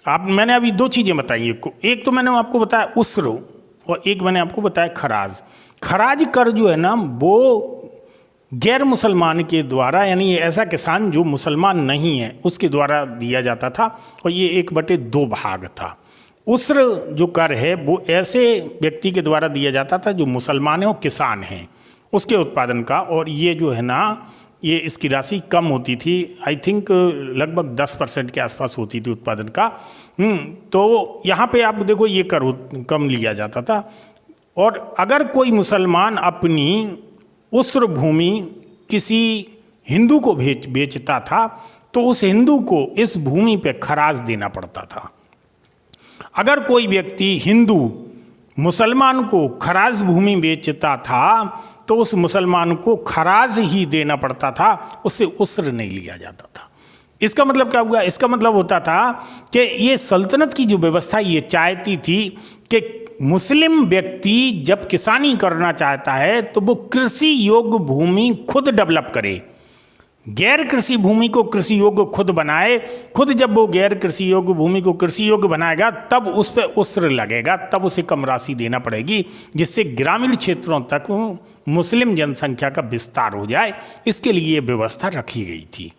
मैंने अभी 2 चीज़ें बताई, एक तो मैंने आपको बताया उस्र और एक मैंने आपको बताया खराज। खराज कर जो है ना वो गैर मुसलमान के द्वारा, यानी ऐसा किसान जो मुसलमान नहीं है उसके द्वारा दिया जाता था, और ये 1/2 भाग था। उस्र जो कर है वो ऐसे व्यक्ति के द्वारा दिया जाता था जो मुसलमान है और किसान हैं, उसके उत्पादन का, और ये जो है ना ये इसकी राशि कम होती थी, आई थिंक लगभग 10% के आसपास होती थी उत्पादन का। तो यहाँ पे आप देखो ये कर कम लिया जाता था। और अगर कोई मुसलमान अपनी उस्र भूमि किसी हिंदू को बेचता था तो उस हिंदू को इस भूमि पे खराज देना पड़ता था। अगर कोई व्यक्ति हिंदू मुसलमान को खराज भूमि बेचता था तो उस मुसलमान को खराज ही देना पड़ता था, उससे उस्र नहीं लिया जाता था। इसका मतलब क्या हुआ? इसका मतलब होता था कि ये सल्तनत की जो व्यवस्था ये चाहती थी कि मुस्लिम व्यक्ति जब किसानी करना चाहता है तो वो कृषि योग्य भूमि खुद डेवलप करे, गैर कृषि भूमि को कृषि योग्य खुद बनाए। खुद जब वो गैर कृषि योग्य भूमि को कृषि योग्य बनाएगा तब उस पर उस्र लगेगा, तब उसे कम राशि देना पड़ेगी, जिससे ग्रामीण क्षेत्रों तक मुस्लिम जनसंख्या का विस्तार हो जाए। इसके लिए ये व्यवस्था रखी गई थी।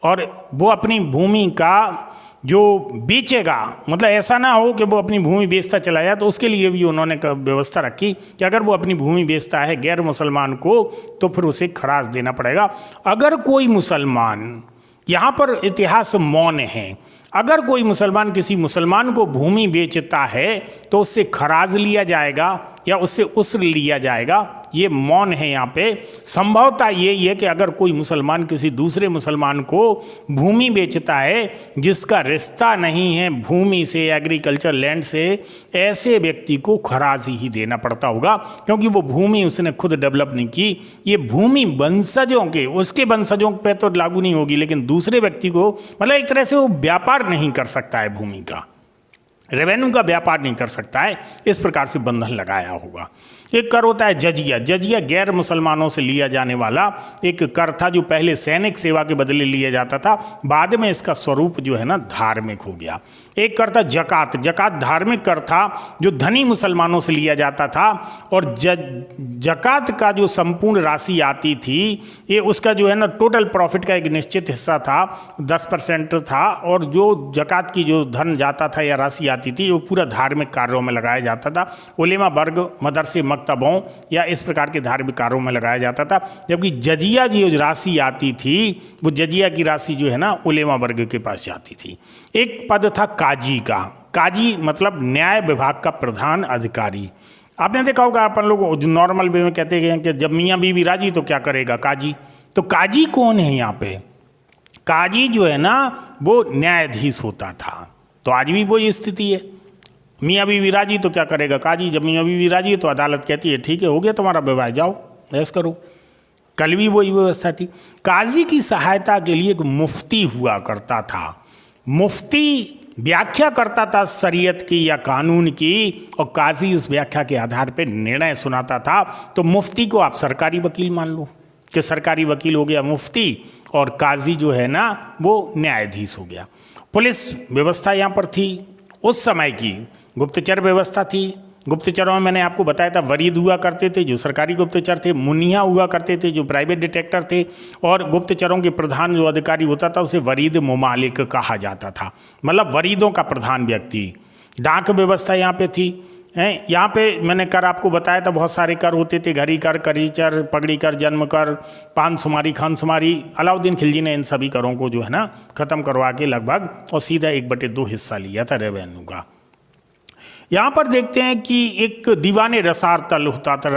और वो अपनी भूमि का जो बेचेगा, मतलब ऐसा ना हो कि वो अपनी भूमि बेचता चला जाए, तो उसके लिए भी उन्होंने व्यवस्था रखी कि अगर वो अपनी भूमि बेचता है गैर मुसलमान को तो फिर उसे खराज देना पड़ेगा। अगर कोई मुसलमान, यहाँ पर इतिहास मौन है, अगर कोई मुसलमान किसी मुसलमान को भूमि बेचता है तो उससे खराज लिया जाएगा या उससे उस्र लिया जाएगा, ये मौन है यहाँ पे। संभवतः यही है कि अगर कोई मुसलमान किसी दूसरे मुसलमान को भूमि बेचता है जिसका रिश्ता नहीं है भूमि से, एग्रीकल्चर लैंड से, ऐसे व्यक्ति को खराज ही देना पड़ता होगा, क्योंकि वो भूमि उसने खुद डेवलप नहीं की। ये भूमि वंशजों के, उसके वंशजों पे तो लागू नहीं होगी, लेकिन दूसरे व्यक्ति को, मतलब एक तरह से वो व्यापार नहीं कर सकता है, भूमि का, रेवेन्यू का व्यापार नहीं कर सकता है, इस प्रकार से बंधन लगाया होगा। एक कर होता है जजिया। जजिया गैर मुसलमानों से लिया जाने वाला एक कर था जो पहले सैनिक सेवा के बदले लिया जाता था, बाद में इसका स्वरूप जो है ना धार्मिक हो गया। एक कर था जकात। जकात धार्मिक कर था जो धनी मुसलमानों से लिया जाता था, और जकात का जो संपूर्ण राशि आती थी ये उसका जो है ना टोटल प्रॉफिट का एक निश्चित हिस्सा था, 10% था, और जो जकात की जो धन जाता था या राशि आती थी वो पूरा धार्मिक कार्यों में लगाया जाता था। उलेमा वर्ग, मदरसे, मकतबों या इस प्रकार के धार्मिक कार्यों में लगाया जाता था। जबकि जजिया जो राशि आती थी वो जजिया की राशि जो है ना उलेमा वर्ग के पास जाती थी। एक पद था काजी का। काजी मतलब न्याय विभाग का प्रधान अधिकारी। आपने देखा होगा, अपन लोग नॉर्मल वे में कहते हैं कि जब मियाँ बीवी राजी तो क्या करेगा काजी। तो काजी कौन है यहाँ पे? काजी जो है ना वो न्यायाधीश होता था। तो आज भी वही स्थिति है, मियाँ बीवी राजी तो क्या करेगा काजी। जब मियाँ बीवी राजी है तो अदालत कहती है ठीक है हो गया तुम्हारा विवाह, जाओ ऐश करो। कल भी वही व्यवस्था थी। काजी की सहायता के लिए एक मुफ्ती हुआ करता था। मुफ्ती व्याख्या करता था शरीयत की या कानून की, और काजी उस व्याख्या के आधार पर निर्णय सुनाता था। तो मुफ्ती को आप सरकारी वकील मान लो कि सरकारी वकील हो गया मुफ्ती, और काजी जो है ना वो न्यायाधीश हो गया। पुलिस व्यवस्था यहाँ पर थी उस समय की, गुप्तचर व्यवस्था थी। गुप्तचरों में मैंने आपको बताया था वरीद हुआ करते थे जो सरकारी गुप्तचर थे, मुनिया हुआ करते थे जो प्राइवेट डिटेक्टर थे, और गुप्तचरों के प्रधान जो अधिकारी होता था उसे वरीद मुमालिक कहा जाता था, मतलब वरीदों का प्रधान व्यक्ति। डाक व्यवस्था यहाँ पे थी। यहाँ पे मैंने कर आपको बताया था बहुत सारे कर होते थे, घरी कर, करीचर, पगड़ी कर, जन्म कर, पान सुमारी, खान सुमारी। अलाउद्दीन खिलजी ने इन सभी करों को जो है ना ख़त्म करवा के लगभग और सीधा 1/2 हिस्सा लिया था रेवेन्यू का। यहाँ पर देखते हैं कि एक दीवाने रसातल होता था,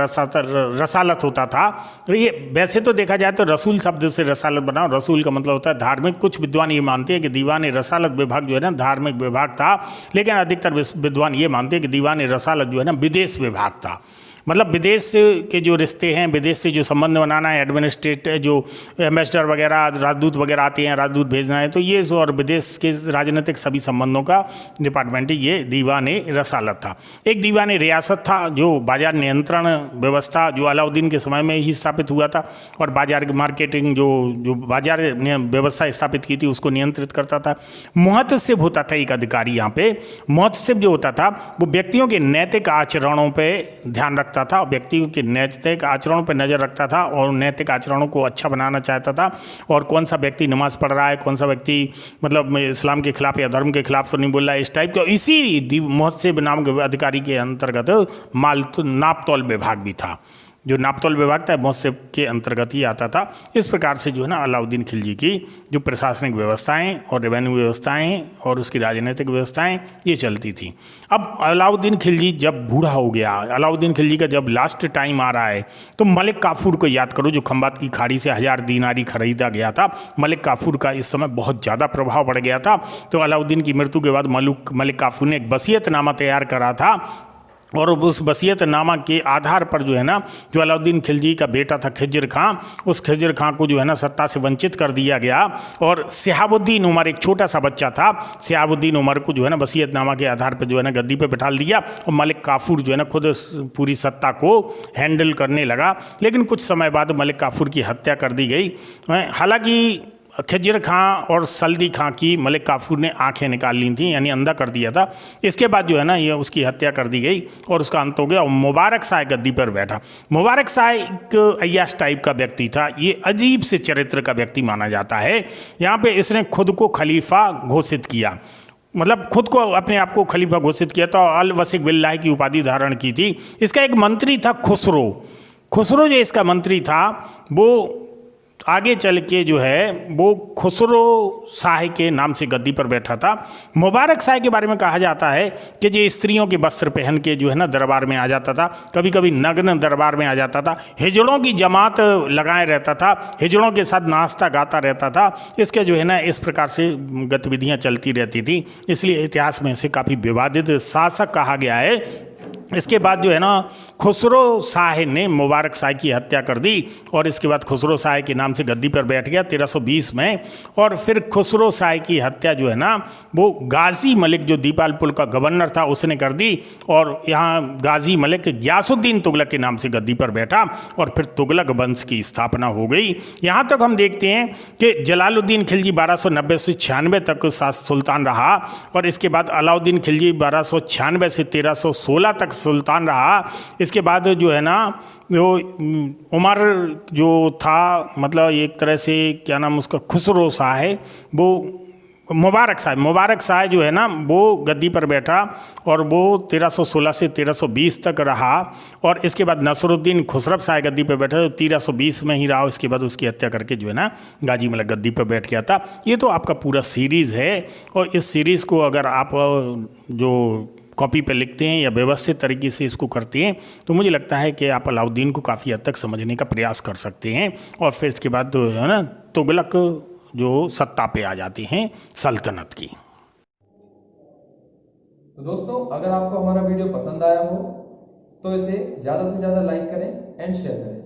रसालत होता था। ये वैसे तो देखा जाए तो रसूल शब्द से रसालत बना, रसूल का मतलब होता है धार्मिक। कुछ विद्वान ये मानते हैं कि दीवाने रसालत विभाग जो है ना धार्मिक विभाग था, लेकिन अधिकतर विद्वान ये मानते हैं कि दीवाने रसालत जो है ना विदेश विभाग था। मतलब विदेश के जो रिश्ते हैं, विदेश से जो संबंध बनाना है, एडमिनिस्ट्रेट जो एम्बेसडर वगैरह, राजदूत वगैरह आते हैं, राजदूत भेजना है, तो ये और विदेश के राजनीतिक सभी संबंधों का डिपार्टमेंट ये दीवाने रसालत था। एक दीवाने रियासत था जो बाजार नियंत्रण व्यवस्था जो अलाउद्दीन के समय में ही स्थापित हुआ था, और बाजार मार्केटिंग जो बाजार व्यवस्था स्थापित की थी उसको नियंत्रित करता था। मुहतसिब होता था एक अधिकारी यहाँ पे। मुहतसिब जो होता था वो व्यक्तियों के नैतिक आचरणों पर ध्यान रखता करता था, व्यक्ति के नैतिक आचरणों पर नज़र रखता था और नैतिक आचरणों को अच्छा बनाना चाहता था, और कौन सा व्यक्ति नमाज पढ़ रहा है, कौन सा व्यक्ति मतलब इस्लाम के खिलाफ या धर्म के खिलाफ तो नहीं बोल रहा है, इस टाइप का। इसी मुहस्सिब नाम के अधिकारी के अंतर्गत नापतौल विभाग भी था। जो नापतौल विभाग था मुहस्सिब के अंतर्गत ही आता था। इस प्रकार से जो है ना अलाउद्दीन खिलजी की जो प्रशासनिक व्यवस्थाएं और रेवेन्यू व्यवस्थाएं और उसकी राजनीतिक व्यवस्थाएं ये चलती थी। अब अलाउद्दीन खिलजी जब बूढ़ा हो गया, अलाउद्दीन खिलजी का जब लास्ट टाइम आ रहा है, तो मलिक काफूर को याद करो, जो खंबात की खाड़ी से 1000 दीनारी खरीदा गया था। मलिक काफूर का इस समय बहुत ज़्यादा प्रभाव बढ़ गया था। तो अलाउद्दीन की मृत्यु के बाद मलिक काफूर ने एक वसीयतनामा तैयार करा था, और उस वसीयतनामा के आधार पर जो है ना, जो अलाउद्दीन खिलजी का बेटा था खिज्र खां, उस खिज्र खां को जो है ना सत्ता से वंचित कर दिया गया। और सिहाबुद्दीन उमर एक छोटा सा बच्चा था, सिहाबुद्दीन उमर को जो है ना वसीयतनामा के आधार पर जो है ना गद्दी पे बिठा दिया, और मलिक काफूर जो है ना खुद पूरी सत्ता को हैंडल करने लगा। लेकिन कुछ समय बाद मलिक काफूर की हत्या कर दी गई। हालांकि खिज्र खां और सल्दी खां की मलिक काफूर ने आंखें निकाल ली थी, यानी अंधा कर दिया था। इसके बाद जो है ना ये उसकी हत्या कर दी गई और उसका अंत हो गया, और मुबारक शाह गद्दी पर बैठा। मुबारक शाह एक अय्याश टाइप का व्यक्ति था, ये अजीब से चरित्र का व्यक्ति माना जाता है। यहाँ पे इसने खुद को खलीफा घोषित किया, मतलब खुद को अपने आप को खलीफा घोषित किया था, अल वसिक बिल्लाह की उपाधि धारण की थी। इसका एक मंत्री था खुसरो। खुसरो जो इसका मंत्री था वो आगे चल के जो है वो खुसरो शाह के नाम से गद्दी पर बैठा था। मुबारक शाह के बारे में कहा जाता है कि जो स्त्रियों के वस्त्र पहन के जो है ना दरबार में आ जाता था, कभी कभी नग्न दरबार में आ जाता था, हिजड़ों की जमात लगाए रहता था, हिजड़ों के साथ नाचता गाता रहता था। इसके जो है ना इस प्रकार से गतिविधियाँ चलती रहती थी, इसलिए इतिहास में इसे काफ़ी विवादित शासक कहा गया है। इसके बाद जो है ना खुसरो शाह ने मुबारक शाह की हत्या कर दी, और इसके बाद खुसरो शाह के नाम से गद्दी पर बैठ गया 1320 में। और फिर खुसरो शाह की हत्या जो है ना वो गाजी मलिक जो दीपालपुर का गवर्नर था उसने कर दी, और यहाँ गाजी मलिक गियासुद्दीन तुगलक के नाम से गद्दी पर बैठा, और फिर तुगलक वंश की स्थापना हो गई। यहाँ तक हम देखते हैं कि जलालुद्दीन खिलजी 1290 से 96 तक सुल्तान रहा, और इसके बाद अलाउद्दीन खिलजी 1296 से 1316 तक सुल्तान रहा। इसके बाद जो है ना जो उमर जो था, मतलब एक तरह से क्या नाम उसका, खुसरो शाह है, वो मुबारक शाह जो है ना वो गद्दी पर बैठा, और वो 1316 से 1320 तक रहा। और इसके बाद नसरुद्दीन खुसरब शाह गद्दी पर बैठा, जो 1320 में ही रहा। इसके बाद उसकी हत्या करके जो है ना गाजी मलिक गद्दी पर बैठ गया था। ये तो आपका पूरा सीरीज़ है, और इस सीरीज़ को अगर आप जो कॉपी पे लिखते हैं या व्यवस्थित तरीके से इसको करते हैं, तो मुझे लगता है कि आप अलाउद्दीन को काफ़ी हद तक समझने का प्रयास कर सकते हैं। और फिर इसके बाद तो है ना तुगलक जो सत्ता पे आ जाती हैं सल्तनत की। तो दोस्तों, अगर आपको हमारा वीडियो पसंद आया हो तो इसे ज़्यादा से ज़्यादा लाइक करें एंड शेयर करें।